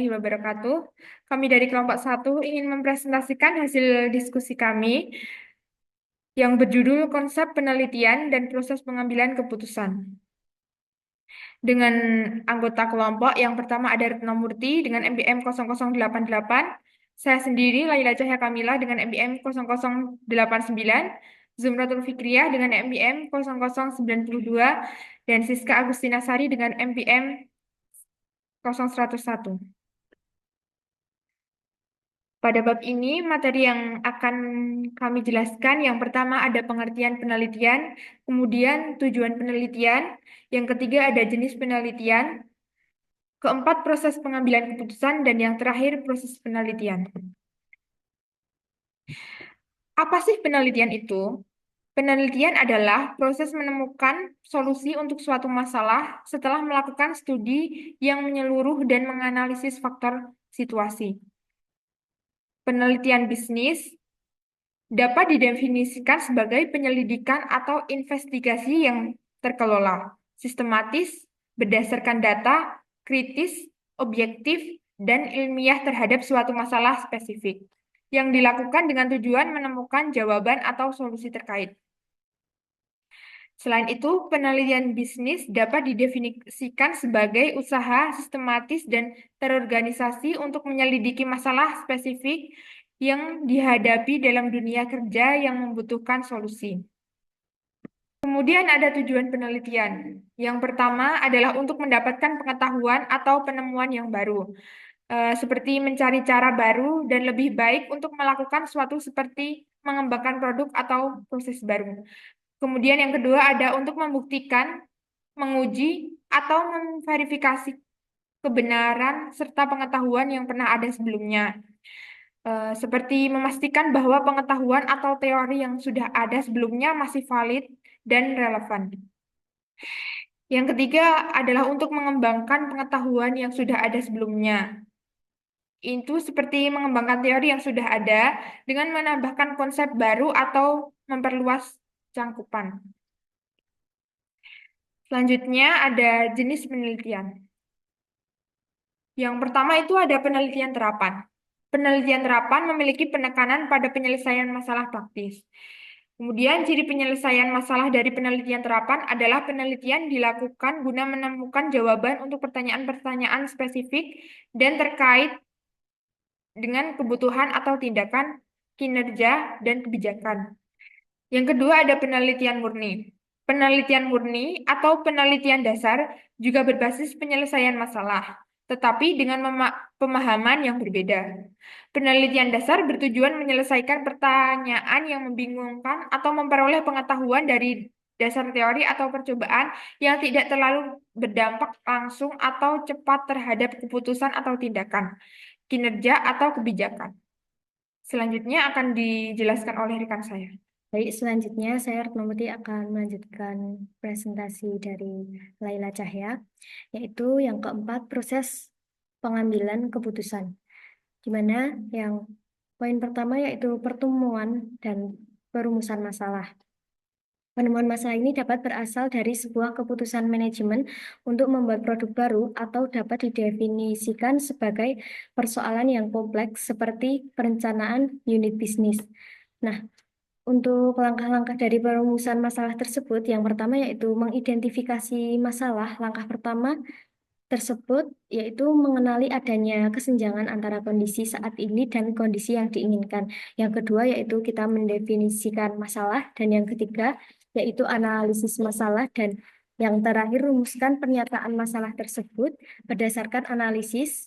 warahmatullahi wabarakatuh. Kami dari kelompok 1 ingin mempresentasikan hasil diskusi kami yang berjudul Konsep Penelitian dan Proses Pengambilan Keputusan. Dengan anggota kelompok yang pertama ada Retno Murti dengan MBM 0088, saya sendiri Laila Cahya Kamila dengan MBM 0089, Zumratul Fikriyah dengan MBM 0092, dan Siska Agustina Sari dengan MBM 0101. Pada bab ini, materi yang akan kami jelaskan, yang pertama ada pengertian penelitian, kemudian tujuan penelitian, yang ketiga ada jenis penelitian, keempat proses pengambilan keputusan, dan yang terakhir proses penelitian. Apa sih penelitian itu? Penelitian adalah proses menemukan solusi untuk suatu masalah setelah melakukan studi yang menyeluruh dan menganalisis faktor situasi. Penelitian bisnis dapat didefinisikan sebagai penyelidikan atau investigasi yang terkelola, sistematis, berdasarkan data, kritis, objektif, dan ilmiah terhadap suatu masalah spesifik, yang dilakukan dengan tujuan menemukan jawaban atau solusi terkait. Selain itu, penelitian bisnis dapat didefinisikan sebagai usaha sistematis dan terorganisasi untuk menyelidiki masalah spesifik yang dihadapi dalam dunia kerja yang membutuhkan solusi. Kemudian ada tujuan penelitian. Yang pertama adalah untuk mendapatkan pengetahuan atau penemuan yang baru, seperti mencari cara baru dan lebih baik untuk melakukan suatu seperti mengembangkan produk atau proses baru. Kemudian yang kedua ada untuk membuktikan, menguji, atau memverifikasi kebenaran serta pengetahuan yang pernah ada sebelumnya. Seperti memastikan bahwa pengetahuan atau teori yang sudah ada sebelumnya masih valid dan relevan. Yang ketiga adalah untuk mengembangkan pengetahuan yang sudah ada sebelumnya. Itu seperti mengembangkan teori yang sudah ada dengan menambahkan konsep baru atau memperluas cangkupan. Selanjutnya ada jenis penelitian. Yang pertama itu ada penelitian terapan. Penelitian terapan memiliki penekanan pada penyelesaian masalah praktis. Kemudian ciri penyelesaian masalah dari penelitian terapan adalah penelitian dilakukan guna menemukan jawaban untuk pertanyaan-pertanyaan spesifik dan terkait dengan kebutuhan atau tindakan, kinerja, dan kebijakan. Yang kedua ada penelitian murni. Penelitian murni atau penelitian dasar juga berbasis penyelesaian masalah, tetapi dengan pemahaman yang berbeda. Penelitian dasar bertujuan menyelesaikan pertanyaan yang membingungkan atau memperoleh pengetahuan dari dasar teori atau percobaan yang tidak terlalu berdampak langsung atau cepat terhadap keputusan atau tindakan, kinerja atau kebijakan. Selanjutnya akan dijelaskan oleh rekan saya. Baik, selanjutnya saya Retno Murti akan melanjutkan presentasi dari Laila Cahya, yaitu yang keempat, proses pengambilan keputusan. Di mana yang poin pertama yaitu pertemuan dan perumusan masalah. Penemuan masalah ini dapat berasal dari sebuah keputusan manajemen untuk membuat produk baru atau dapat didefinisikan sebagai persoalan yang kompleks seperti perencanaan unit bisnis. Nah, untuk langkah-langkah dari perumusan masalah tersebut, yang pertama yaitu mengidentifikasi masalah. Langkah pertama tersebut yaitu mengenali adanya kesenjangan antara kondisi saat ini dan kondisi yang diinginkan. Yang kedua yaitu kita mendefinisikan masalah, dan yang ketiga yaitu analisis masalah, dan yang terakhir rumuskan pernyataan masalah tersebut berdasarkan analisis.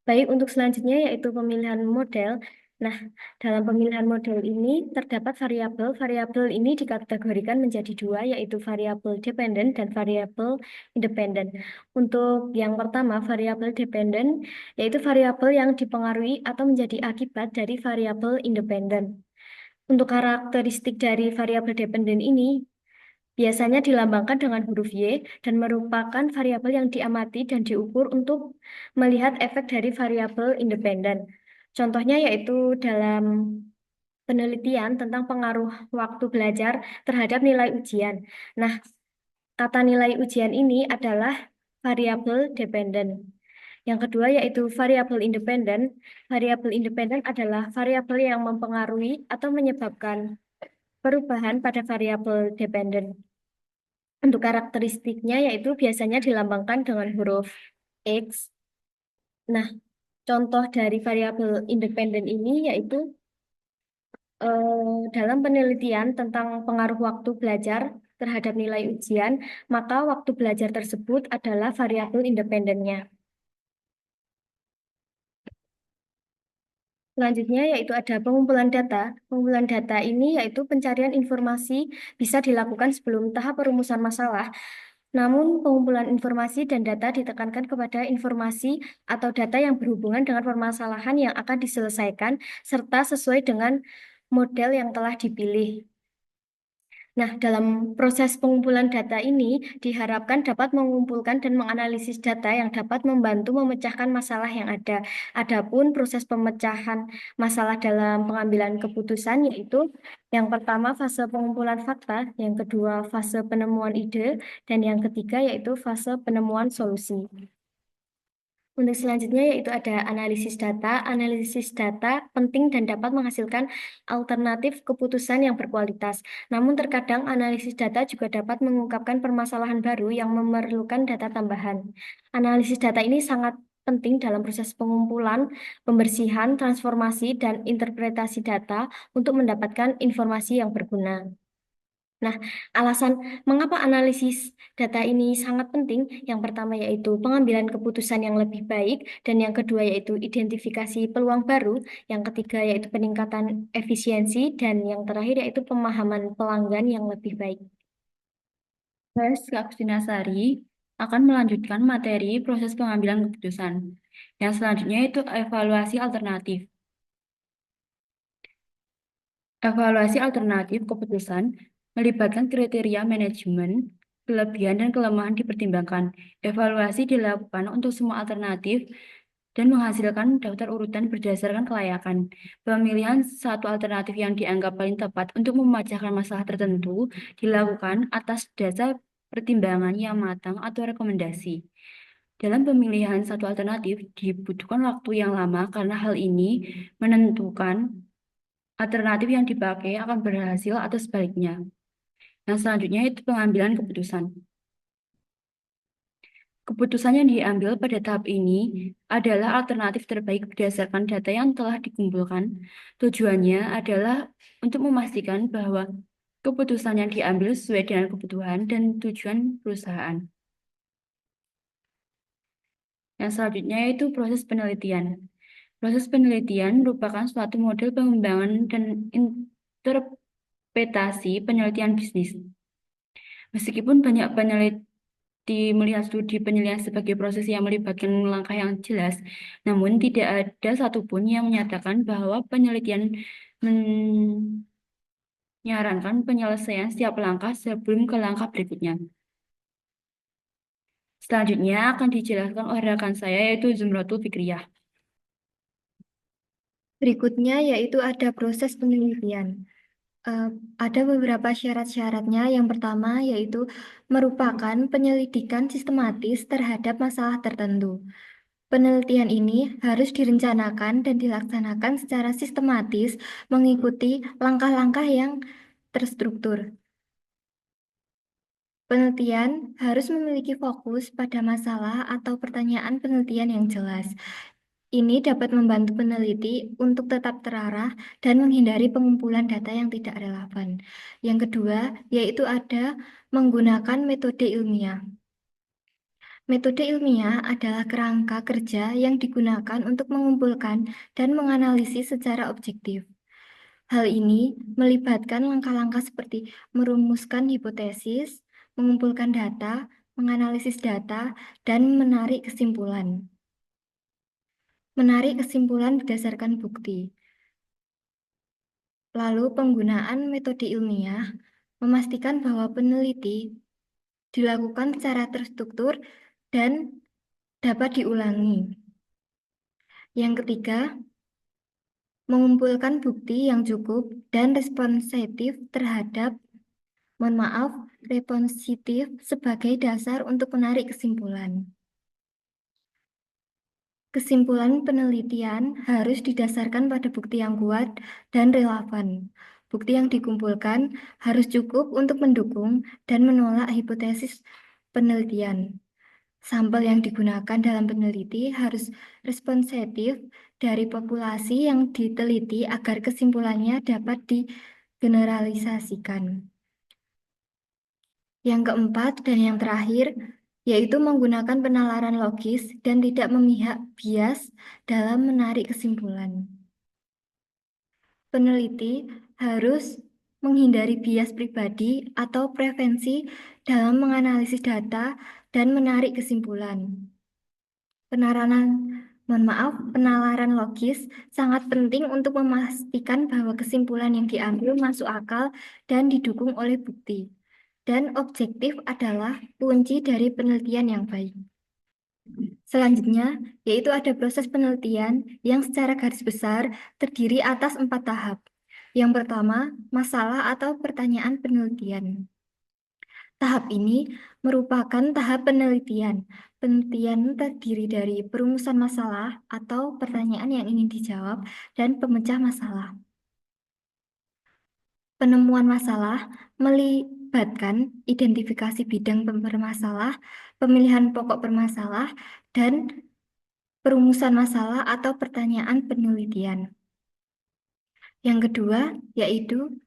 Baik, untuk selanjutnya yaitu pemilihan model. Nah, dalam pemilihan model ini terdapat variabel. Variabel ini dikategorikan menjadi dua, yaitu variabel dependen dan variabel independen. Untuk yang pertama, variabel dependen, yaitu variabel yang dipengaruhi atau menjadi akibat dari variabel independen. Untuk karakteristik dari variabel dependen ini, biasanya dilambangkan dengan huruf Y dan merupakan variabel yang diamati dan diukur untuk melihat efek dari variabel independen. Contohnya yaitu dalam penelitian tentang pengaruh waktu belajar terhadap nilai ujian. Nah, kata nilai ujian ini adalah variabel dependen. Yang kedua yaitu variabel independen. Variabel independen adalah variabel yang mempengaruhi atau menyebabkan perubahan pada variabel dependen. Untuk karakteristiknya yaitu biasanya dilambangkan dengan huruf X. Nah, contoh dari variabel independen ini yaitu dalam penelitian tentang pengaruh waktu belajar terhadap nilai ujian, maka waktu belajar tersebut adalah variabel independennya. Selanjutnya yaitu ada pengumpulan data. Pengumpulan data ini yaitu pencarian informasi bisa dilakukan sebelum tahap perumusan masalah. Namun pengumpulan informasi dan data ditekankan kepada informasi atau data yang berhubungan dengan permasalahan yang akan diselesaikan serta sesuai dengan model yang telah dipilih. Nah, dalam proses pengumpulan data ini diharapkan dapat mengumpulkan dan menganalisis data yang dapat membantu memecahkan masalah yang ada. Adapun proses pemecahan masalah dalam pengambilan keputusan yaitu yang pertama fase pengumpulan fakta, yang kedua fase penemuan ide, dan yang ketiga yaitu fase penemuan solusi. Untuk selanjutnya yaitu ada analisis data. Analisis data penting dan dapat menghasilkan alternatif keputusan yang berkualitas. Namun terkadang analisis data juga dapat mengungkapkan permasalahan baru yang memerlukan data tambahan. Analisis data ini sangat penting dalam proses pengumpulan, pembersihan, transformasi, dan interpretasi data untuk mendapatkan informasi yang berguna. Nah, alasan mengapa analisis data ini sangat penting, yang pertama yaitu pengambilan keputusan yang lebih baik, dan yang kedua yaitu identifikasi peluang baru, yang ketiga yaitu peningkatan efisiensi, dan yang terakhir yaitu pemahaman pelanggan yang lebih baik. Saya, Kak Sari, akan melanjutkan materi proses pengambilan keputusan. Yang selanjutnya itu evaluasi alternatif. Evaluasi alternatif keputusan melibatkan kriteria manajemen, kelebihan dan kelemahan dipertimbangkan. Evaluasi dilakukan untuk semua alternatif dan menghasilkan daftar urutan berdasarkan kelayakan. Pemilihan satu alternatif yang dianggap paling tepat untuk memecahkan masalah tertentu dilakukan atas dasar pertimbangan yang matang atau rekomendasi. Dalam pemilihan satu alternatif dibutuhkan waktu yang lama karena hal ini menentukan alternatif yang dipakai akan berhasil atau sebaliknya. Yang selanjutnya itu pengambilan keputusan. Keputusan yang diambil pada tahap ini adalah alternatif terbaik berdasarkan data yang telah dikumpulkan. Tujuannya adalah untuk memastikan bahwa keputusan yang diambil sesuai dengan kebutuhan dan tujuan perusahaan. Yang selanjutnya itu proses penelitian. Proses penelitian merupakan suatu model pengembangan dan interpretasi penelitian bisnis. Meskipun banyak peneliti melihat studi penilaian sebagai proses yang melibatkan langkah yang jelas, namun tidak ada satupun yang menyatakan bahwa penelitian menyarankan penyelesaian setiap langkah sebelum ke langkah berikutnya. Selanjutnya akan dijelaskan oleh rekan saya yaitu Zumratul Fikriyah. Berikutnya yaitu ada proses penelitian. Eh, ada beberapa syarat-syaratnya. Yang pertama yaitu merupakan penyelidikan sistematis terhadap masalah tertentu. Penelitian ini harus direncanakan dan dilaksanakan secara sistematis mengikuti langkah-langkah yang terstruktur. Penelitian harus memiliki fokus pada masalah atau pertanyaan penelitian yang jelas. Ini dapat membantu peneliti untuk tetap terarah dan menghindari pengumpulan data yang tidak relevan. Yang kedua, yaitu ada menggunakan metode ilmiah. Metode ilmiah adalah kerangka kerja yang digunakan untuk mengumpulkan dan menganalisis secara objektif. Hal ini melibatkan langkah-langkah seperti merumuskan hipotesis, mengumpulkan data, menganalisis data, dan menarik kesimpulan. Menarik kesimpulan berdasarkan bukti. Lalu penggunaan metode ilmiah memastikan bahwa peneliti dilakukan secara terstruktur dan dapat diulangi. Yang ketiga, mengumpulkan bukti yang cukup dan responsif sebagai dasar untuk menarik kesimpulan. Kesimpulan penelitian harus didasarkan pada bukti yang kuat dan relevan. Bukti yang dikumpulkan harus cukup untuk mendukung dan menolak hipotesis penelitian. Sampel yang digunakan dalam peneliti harus responsif dari populasi yang diteliti agar kesimpulannya dapat digeneralisasikan. Yang keempat dan yang terakhir, yaitu menggunakan penalaran logis dan tidak memihak bias dalam menarik kesimpulan. Peneliti harus menghindari bias pribadi atau preferensi dalam menganalisis data dan menarik kesimpulan. Penalaran logis sangat penting untuk memastikan bahwa kesimpulan yang diambil masuk akal dan didukung oleh bukti. Dan objektif adalah kunci dari penelitian yang baik. Selanjutnya, yaitu ada proses penelitian yang secara garis besar terdiri atas 4 tahap. Yang pertama, masalah atau pertanyaan penelitian. Tahap ini merupakan tahap penelitian. Penelitian terdiri dari perumusan masalah atau pertanyaan yang ingin dijawab dan pemecah masalah. Penemuan masalah melibatkan identifikasi bidang bermasalah, pemilihan pokok bermasalah, dan perumusan masalah atau pertanyaan penelitian. Yang kedua, yaitu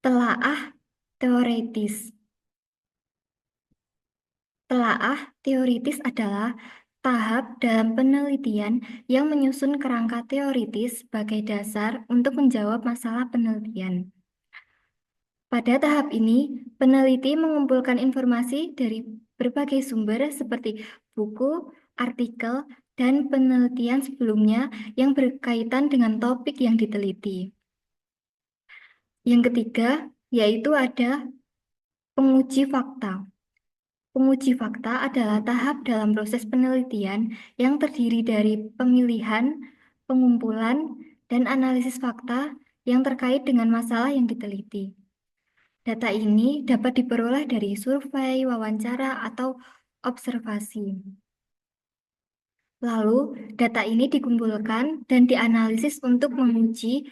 telaah teoritis. Telaah teoritis adalah tahap dalam penelitian yang menyusun kerangka teoritis sebagai dasar untuk menjawab masalah penelitian. Pada tahap ini, peneliti mengumpulkan informasi dari berbagai sumber seperti buku, artikel, dan penelitian sebelumnya yang berkaitan dengan topik yang diteliti. Yang ketiga, yaitu ada penguji fakta. Penguji fakta adalah tahap dalam proses penelitian yang terdiri dari pemilihan, pengumpulan, dan analisis fakta yang terkait dengan masalah yang diteliti. Data ini dapat diperoleh dari survei, wawancara, atau observasi. Lalu, data ini dikumpulkan dan dianalisis untuk menguji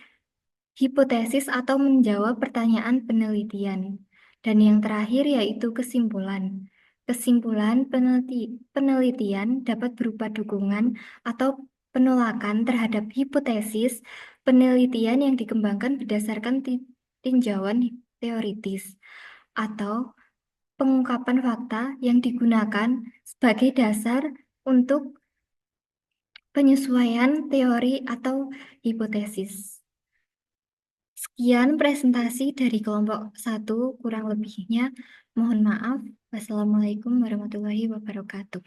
hipotesis atau menjawab pertanyaan penelitian. Dan yang terakhir yaitu kesimpulan. Kesimpulan penelitian dapat berupa dukungan atau penolakan terhadap hipotesis penelitian yang dikembangkan berdasarkan tinjauan teoritis atau pengungkapan fakta yang digunakan sebagai dasar untuk penyesuaian teori atau hipotesis. Sekian presentasi dari kelompok 1, kurang lebihnya mohon maaf. Wassalamualaikum warahmatullahi wabarakatuh.